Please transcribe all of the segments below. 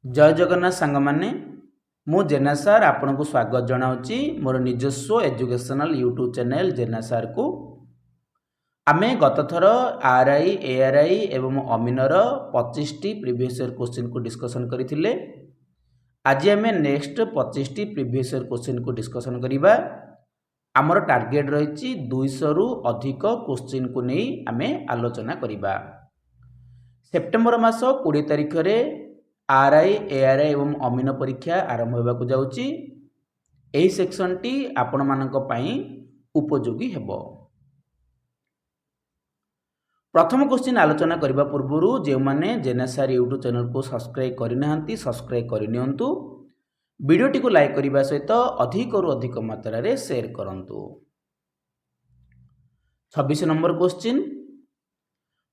जय जगन्नाथ सांग मैंने मु जेना सार आपन को स्वागत जनाऊँगी मोर निजस्व एजुकेशनल यूट्यूब चैनल जेना सार को आमे गत थर आरआई एआरआई एवं अमीनर 25 टी प्रीवियस ईयर क्वेश्चन को डिस्कशन करथिले। आज आमे next 25 T previous year question को डिस्कशन करिबा। आमर टार्गेट रही 200 रु अधिक क्वेश्चन को नहीं आमे आलोचना करिबा। सेप्टेम्बर मास 20 तारिख रे आरआई एआरआई एवं अमीन परीक्षा आरंभ होगा जाउची। एही सेक्शन टी आपण मानक पई उपयोगी हेबो। प्रथम क्वेश्चन आलोचना करबा पूर्वरु जे माने जेनासार यूट्यूब चैनल को सब्सक्राइब करिनाहंती सब्सक्राइब करिनियंतु। वीडियोटी को लाइक करने सहित अधिक रु अधिक मात्रा रे शेयर करंतु। 26 number question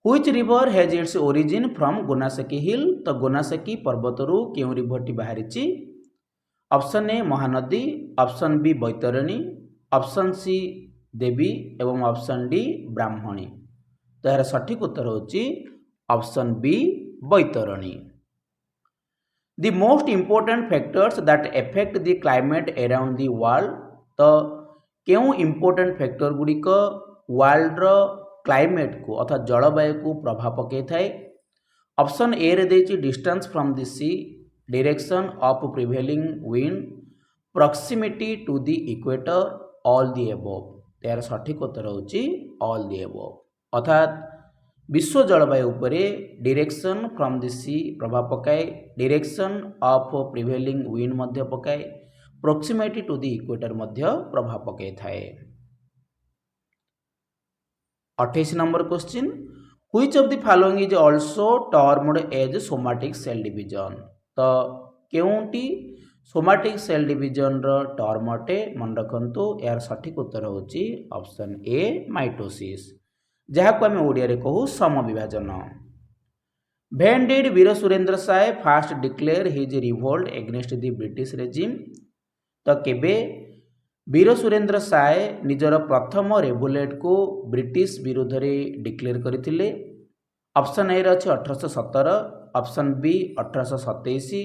Which river has its origin from Gonasika hill. तो गोनासेकी पर्वतरू केउ रिभरटी बाहरी। Option A Mahanadi, option B Baitarani, option C Devi एवं ऑप्शन डी ब्राह्मणी। तो यार सठिक उत्तर होची option B Baitarani. The most important factors that affect the climate around the world। तो केउ इंपोर्टेंट फैक्टर गुड़िक वर्ल्ड रो क्लाइमेट को अर्थात जलवायु को प्रभाव पकई थाए। ऑप्शन ए रे देछि distance from the sea, direction of prevailing wind, proximity to the equator, all the above. यार सठिक उत्तर होछि ऑल द अबव। अर्थात विश्व जलवायु उपरे डायरेक्शन फ्रॉम द सी प्रभाव पकाए, डायरेक्शन ऑफ प्रिवेलिंग विंड मध्य पकाए, प्रॉक्सिमिटी टू द इक्वेटर मध्य प्रभाव पकाई थाए। 28 number question which of the following is also termed as somatic cell division. तो केउंटी सोमैटिक सेल डिवीजन रो टर्म अटे मन रखंतु। यार सठिक उत्तर होची ऑप्शन ए माइटोसिस, जहा को हम ओडिया रे कहू समविभाजन। When did Veer Surendra Sai first declare his revolt against the British regime. तो केबे वीर सुरेंद्र साय निजर प्रथम रेवोल्ट को ब्रिटिश विरोध में डिक्लेयर करथिले। ऑप्शन ए रछि 1817, option B 1827,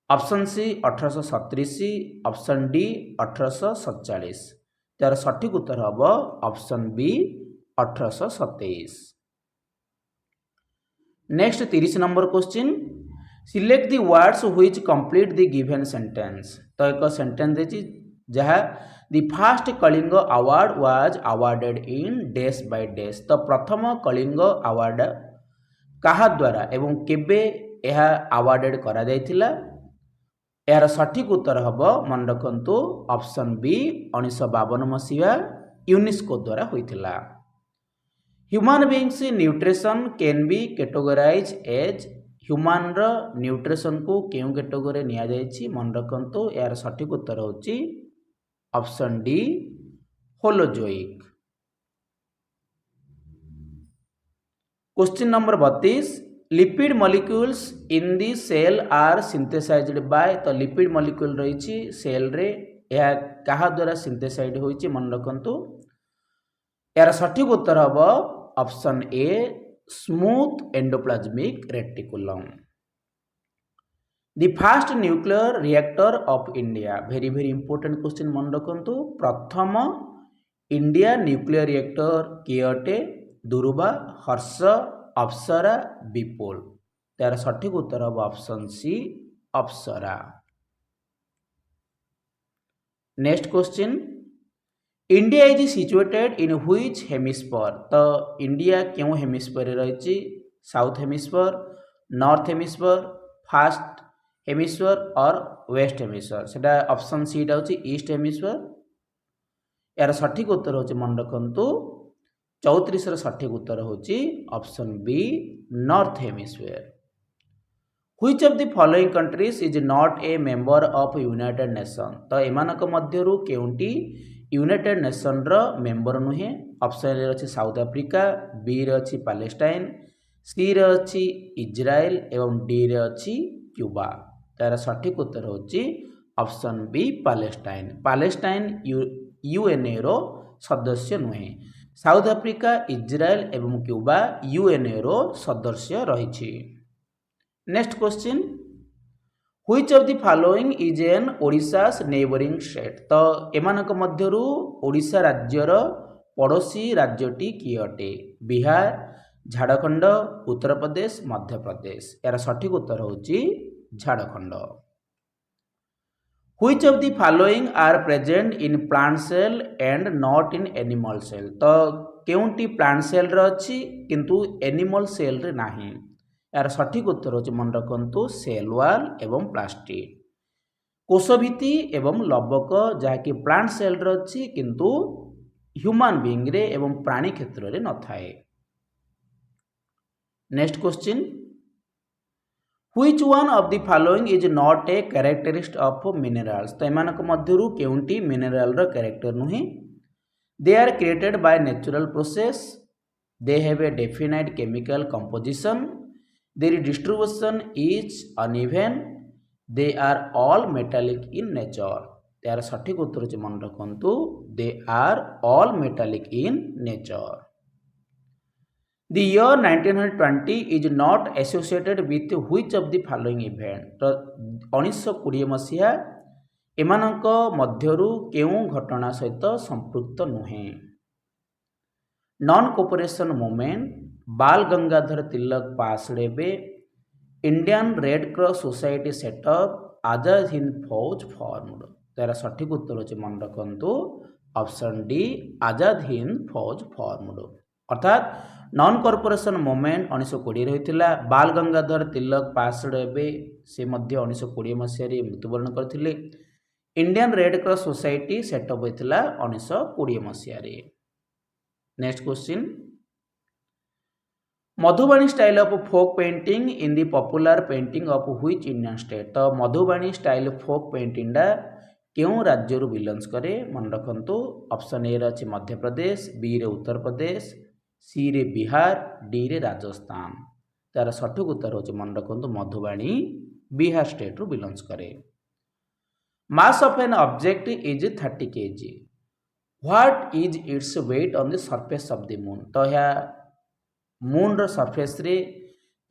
option C 1837, option D 1847। तार सठिक उत्तर हम option B 1827। Next 30 number question select the words which complete the given sentence. तो एक सेंटेंस देछि जहाँ the first Kalinga award was awarded in dash by dash. तो प्रथम कलिंग अवार्ड कहा द्वारा एवं केबे यह अवार्डेड करा जायतिला। यार सठिक उत्तर हम मन रखंतु ऑप्शन बी 1952 मसीहा यूनेस्को द्वारा होइतिला। Human beings nutrition can be categorise as. Human row nutrition को केउ कैटेगरी निया जायछि मन रखंतु। यार सठिक उत्तर होछि option D holozoic. Question number 32 lipid molecules in the cell are synthesised by. तो लिपिड मॉलिक्यूल रही सेल रे यह कहा द्वारा सिंथेसाइड होइछि मन रखंतु। यार सठिक उत्तर हम option a smooth endoplasmic reticulum. The fast nuclear reactor of India. Very very important question मन रखंतु। प्रथम इंडिया न्यूक्लियर रिएक्टर किए अटे? दुर्बा, हर्ष, अप्सरा, विपुल। तार सठिक उत्तर हम ऑप्शन सी अप्सरा। Next question India is situated in which hemisphere. तो इंडिया क्यों हेमिस्फीयर रही? South hemisphere, north hemisphere, fast hemisphere और वेस्ट हेमिस्फीयर। सेटा ऑप्शन सी टा होची ईस्ट हेमिस्फीयर। यार सठिक उत्तर होची मन रखंतु 34 सठिक उत्तर होची option B north hemisphere. Which of the following countries is not a member of United Nation. तो एमानक मध्यरु केउंटी यूनाइटेड नेशन रो मेंबर नुहे। ऑप्शन ए अछि साउथ अफ्रीका, बी रे अछि पैलेस्टाइन, सी रे अछि इजराइल एवं डी रे अछि क्यूबा। तार सठिक उत्तर होची ऑप्शन बी पैलेस्टाइन। पैलेस्टाइन यूएनए रो सदस्य नुहे। साउथ अफ्रीका, इजराइल एवं क्यूबा यूएनए रो सदस्य रही। Next question Which of the following is an Odisha's neighboring state? तो एमानक मध्यरु ओडिशा राज्यर पड़ोसी राज्यटी किए अटे? बिहार, झारखंड, उत्तर प्रदेश, मध्य प्रदेश। यार सठिक उत्तर होची Jharkhand. Which of the following are present in plant cell and not in animal cell? तो केउंटी प्लांट सेल रे अछि किंतु एनिमल सेल रे नाही। यार सठिक उत्तर होची मन रखंतु सेल वॉल एवं प्लास्टिड। कोशभित्ति एवं लवक जहाँकि प्लांट सेल रे अछि किंतु ह्यूमन बीइंग रे एवं प्राणी क्षेत्र रे न थाए। Next question, Which one of the following is not a characteristic of minerals? तो एमानक मध्यरु केउंटी मिनरल रो कैरेक्टर नुहे। They are created by natural process. They have a definite chemical composition. Their distribution is uneven. They are all metallic in nature. यार सठिक उत्तर होची मन रखंतु they are all metallic in nature. The year 1920 is not associated with which of the following event? तो 1920 मसीहा एमानक मध्यरु केउ घटना सहित संपृक्त नुहे। Non cooperation movement, Bal Gangadhar Tilak passed away, Indian red cross society setup, Azad Hind Fauj formed. तार सठिक उत्तर होची मन रखंतु option D Azad Hind Fauj formed. अर्थात नॉन कॉर्पोरेशन मूवमेंट 1920 रही। बाल गंगाधर तिलक पास्ड अवे से मध्य 1920 मसीह मृत्युवरण करथिले। Indian red cross society setup होता 1920 मसीह। Next question, Madhubani style of folk painting in the popular painting of which Indian state? तो मधुबाणी स्टाइल फोक पेंटिंग डा क्यों राज्य रु बिलोंग्स करे? मन रखंतु ऑप्शन ए रे मध्य प्रदेश, बी रे उत्तर प्रदेश, सी रे बिहार, डी रे राजस्थान। तार सठिक उत्तर होची मन रखंतु मधुबाणी बिहार स्टेट रु बिलोंग्स करे। Mass of an object is 30 kg. What is its weight on the surface of the moon? तो यह मून रो सरफेस रे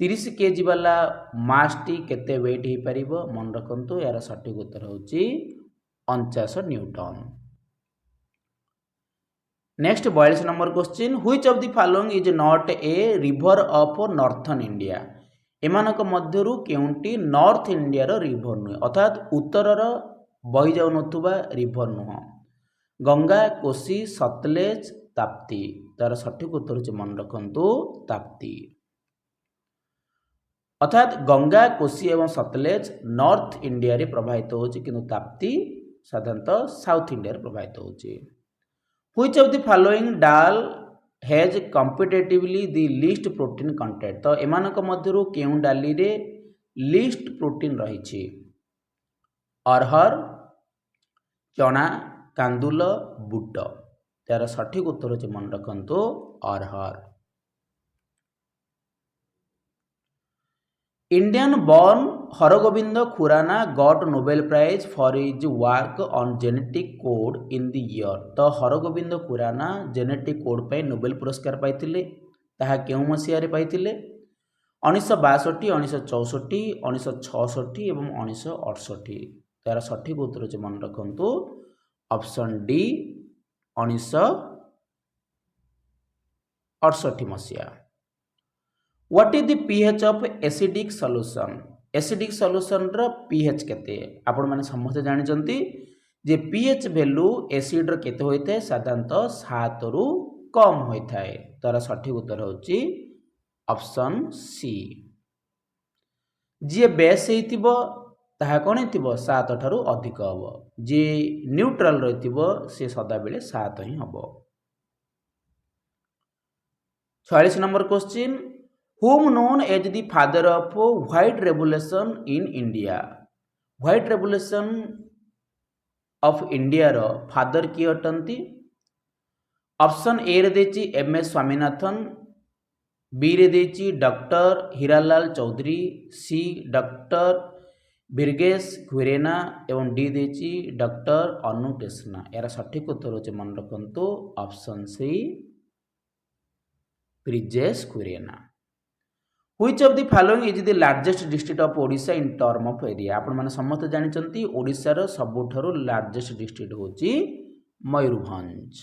30 kg वाला मास टी केते वेट ही परिबो? मन रखंतु यार सठिक उत्तर होची 49 newton. Next 42 number question, which of the following is not a river of northern India? एमानक मध्यरु केउंटी नॉर्थ इंडिया रो रिवर नुहे, अर्थात उत्तर रो बही जाउ नथुबा रिवर नुह। गंगा, कोसी, सतलेज, ताप्ती। तार सठिक उत्तर होची मन रखंतु ताप्ती। अर्थात गंगा, कोसी एवं सतलेज नॉर्थ इंडिया रे प्रभावित होची किंतु ताप्ती साधारणतः साउथ इंडिया रे प्रभावित होची। व्हिच ऑफ द फॉलोइंग डाल has competitively the least protein content? तो एमानक मध्यरु केउ डाली रे लीस्ट प्रोटीन रहिछि? अरहर, चना, कांदुल, बुट। तार सठिक उत्तर होची मन रखंतु अरहर। Indian born Hargobind Khorana got Nobel prize for his work on genetic code in the year? तो हरगोविंद खुराना जेनेटिक कोड पे नोबेल पुरस्कार पाइथिले, ताहा केउ मसीहा रे पाइथिले? 1962, 1964, 1966 एवं 1968। तार सठिक उत्तर होची मन रखंतु ऑप्शन डी 1968 मसीहा। What is the pH of acidic solution? Acidic solution रो पीएच केते? आपण माने समस्त जानि जंती जे पीएच वैल्यू एसिड रो केते होइते? साधारणतः 7 रु कम होइथाय। तार सठिक उत्तर होची ऑप्शन सी। जे बेस हेतिबो ताहा कोन हेतिबो? 7 ठारू अधिक हबो। जे न्यूट्रल रहितिबो से सदा बेले 7 ही हबो। 46 number question, whom known as the father of white revolution in India? White revolution of India रो फादर किए अटंती? ऑप्शन ए रे देची एम एस स्वामीनाथन, बी रे देची doctor Hiralal Chaudhary, C doctor Verghese Kurien एवं डी देची डॉक्टर अनु कृष्णा। यार सठिक उत्तर होचे मन रखंतु option C Verghese Kurien. Which of the following is the largest district of Odisha in term of area? आपण माने समस्त जानिचंती ओडिशार सबुठारु लार्जेस्ट डिस्ट्रिक्ट होची Mayurbhanj.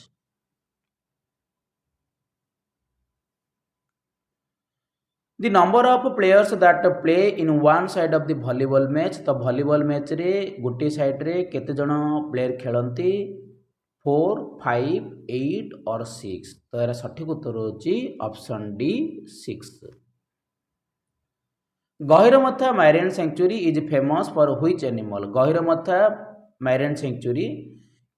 The number of players that play in one side of the volleyball match, तो volleyball match रे गोटे side रे केते जण प्लेयर खेलंती 4, 5, 8 और 6। तो यार सठिक उत्तर होची option D 6। Gahirmatha marine sanctuary is famous for which animal? Gahirmatha marine sanctuary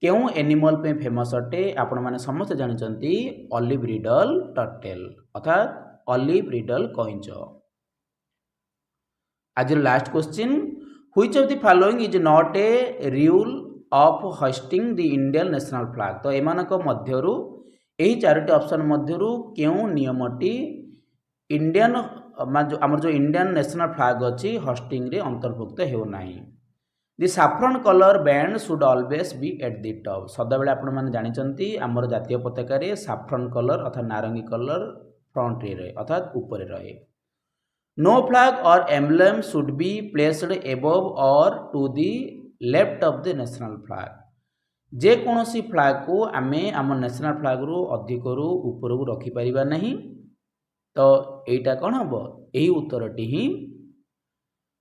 केउ एनिमल पे फेमस अटे? आपण माने समस्त जानिचंती ऑलिव रिडल टर्टल अर्थात ऑलिव रिडल कइंच। आज last question, which of the following is not a rule of hoisting the Indian national flag? तो एमानक मध्यरु एही चारोटी ऑप्शन मध्यरु केउ नियमटी इंडियन आमर जो इंडियन नेशनल फ्लैग अच्छी होस्टिंग रे अंतर्भुक्त हो नाही। The saffron colour band should always be at the top. सदाबेले आपण माने जानिचंती आमर जातीय पताका रे साफ्रन कलर अर्थात नारंगी कलर फ्रंट रे रहे अर्थात ऊपर रहे। No flag or emblem should be placed above or to the left of the national flag. जे कोनोसी फ्लैग को आमे आम नेशनल फ्लैग रु अधिक रु ऊपर को रखी परिबा नहीं। तो एटा कौन हम यही उत्तरटी ही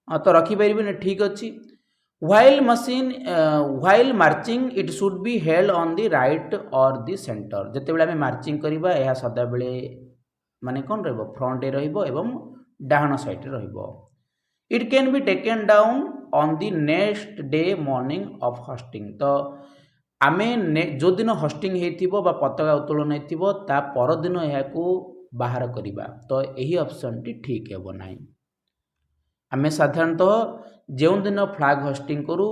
तो रखिपर ठीक अच्छी। While marching it should be held on the right और द सेंटर। जिते आम मार्चिंग करवा यह सदा बेले माने कौन रहिबो फ्रंट रहिबो एवं डाहाण साइड रहिबो। It can be taken down on the next day morning of hosting. तो आमे जो दिन होस्टिंग हेतिबो बा पताका उत्तोलन हेतिबो ता पर दिन याकू बाहर करिबा। तो यही ऑप्शन टी ठीक हेबो नाही। आमे साधारणतः जो दिन फ्लैग होस्टिंग करू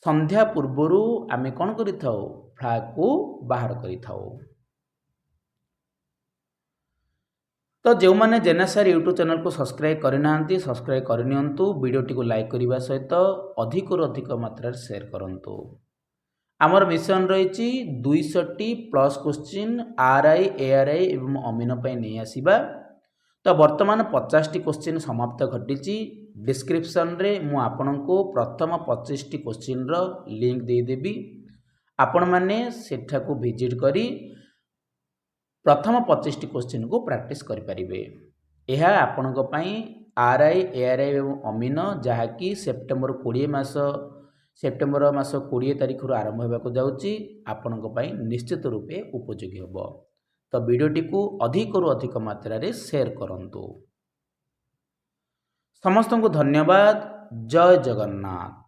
संध्या पूर्वरु आमे कौन करिथाउ फ्लैग को बाहर करिथाउ। तो जो मैंने जेनेसर यूट्यूब चैनल को सब्सक्राइब करना सब्सक्राइब करनियंतु वीडियोटी को लाइक करने सहित अधिक अधिक मात्रा शेयर करंतु। आमर मिशन रही 200 प्लस क्वेश्चन आरआई एआरआई एवं अमीन पे नहीं आसीबा। तो वर्तमान 50 क्वेश्चन समाप्त घटी। डिस्क्रिप्शन रे मु आपनको प्रथम 25 क्वेश्चन रो लिंक दे देबी। आपण माने सेठा को विजिट करी प्रथम 25 क्वेश्चन को प्रैक्टिस करि परिबे। यह आपनको पई आरआई एआरआई एवं अमीन जहाँकि सेप्टेम्बर मास 20 तारिख रु आरंभ होगा जाउची आपनको पई निश्चित रूपे उपयोगी होबो। तो वीडियोटी को अधिक रु अधिक मात्रा रे शेयर करंतु। समस्त को धन्यवाद। जय जगन्नाथ।